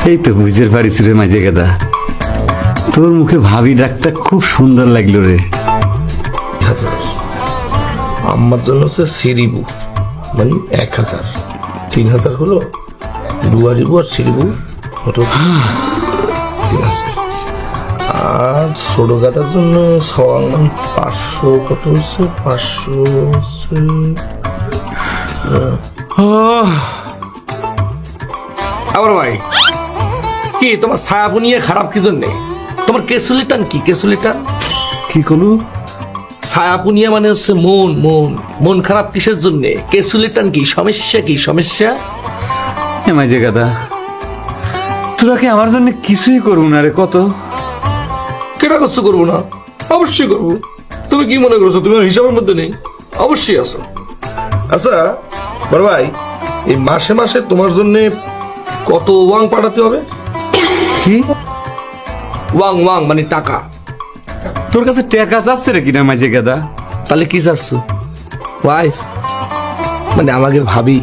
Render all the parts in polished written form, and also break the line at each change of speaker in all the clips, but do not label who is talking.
এই তো বুঝের বাড়ি ছিল মাঝে গাদা, তোর মুখে ভাবি ডাকটা খুব সুন্দর লাগলো রে।
আমার জন্য হচ্ছে সিরিবু মানে 1000, 3000 হলো ডুয়ারিবু আর সিরিবু ওটা 3000। আর ছোট গাদার জন্য সওয়াল মানে 500, কত হচ্ছে 500 হচ্ছে। আবার ভাই কি তোমার ছায়াবু নিয়ে খারাপ কি জন্যে? তোমার কেসুলিটান কি? কেসুলিটান
কি করলু?
ছায়াপুনিয়া মানে হচ্ছে মন মন মন খারাপ কিসের জন্য? কেসুলিটান কি? সমস্যা কি? সমস্যা
মাঝে গাদা, তোরা কি আমার জন্য কিছুই করবো না রে? কত
কেটা করছো? করবো না? অবশ্যই করবো। তুমি কি মনে করছো তুমি হিসাবের মধ্যে নেই? অবশ্যই আছো। আচ্ছা বড় ভাই, এই মাসে মাসে তোমার জন্য কত ওয়াং পাঠাতে হবে?
কি
ওয়াং ওয়াং মানে টাকা।
তোর কাছে টাকা চাচ্ছে রে কিনা মাঝে গাদা?
তাহলে কি চাচ্ছ? ওয়াইফ মানে আমাকে ভাবি।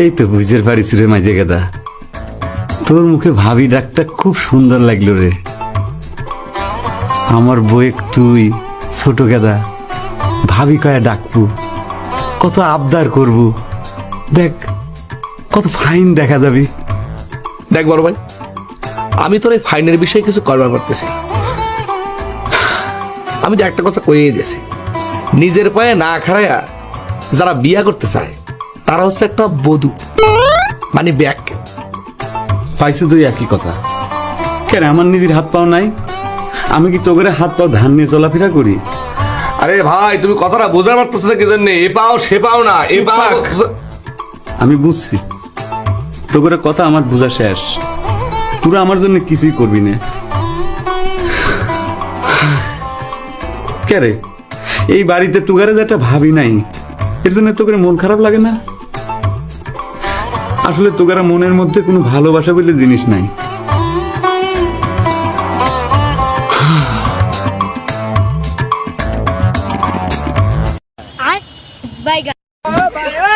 এই তো বুঝের বাড়ি ছিল মাঝে গাদা, তোর মুখে ভাবি ডাকটা খুব সুন্দর লাগলো রে। আমার বউয়েক তুই ছোট গাদা ভাবি কয়া ডাকবু, কত আবদার করবু, দেখ কত ফাইন দেখা যাবি।
দেখ বড় ভাই, আমি তোর এই ফাইনের বিষয়ে কিছু করবার পারতেছি। আমি যে একটা কথা কয়ে দিয়েছি, নিজের পায়ে না খাড়ায়া যারা বিয়া করতে চায় তারা হচ্ছে একটা বধূ মানে ব্যাক।
পাইছো তুই একই কথা। কেন আমার নিজের হাত পাও নাই? আমি কি তোকে হাত পাও ধান নিয়ে চলাফেরা করি?
আরে ভাই তুমি কথাটা বোঝার পারতেছ না কি জন্য? এ পাও সে পাও না, এ পাও।
আমি বুঝছি তোকে কথা আমার বোঝা শেষ। তোরা আমার জন্য কিছুই করবি না। কেরে এই বাড়িতে তুগারে যেটা ভাবি নাই, এর জন্য তোকে মন খারাপ লাগে না? আসলে তোগারা মনের মধ্যে কোনো ভালোবাসা বলে জিনিস নাই।
Bye guys.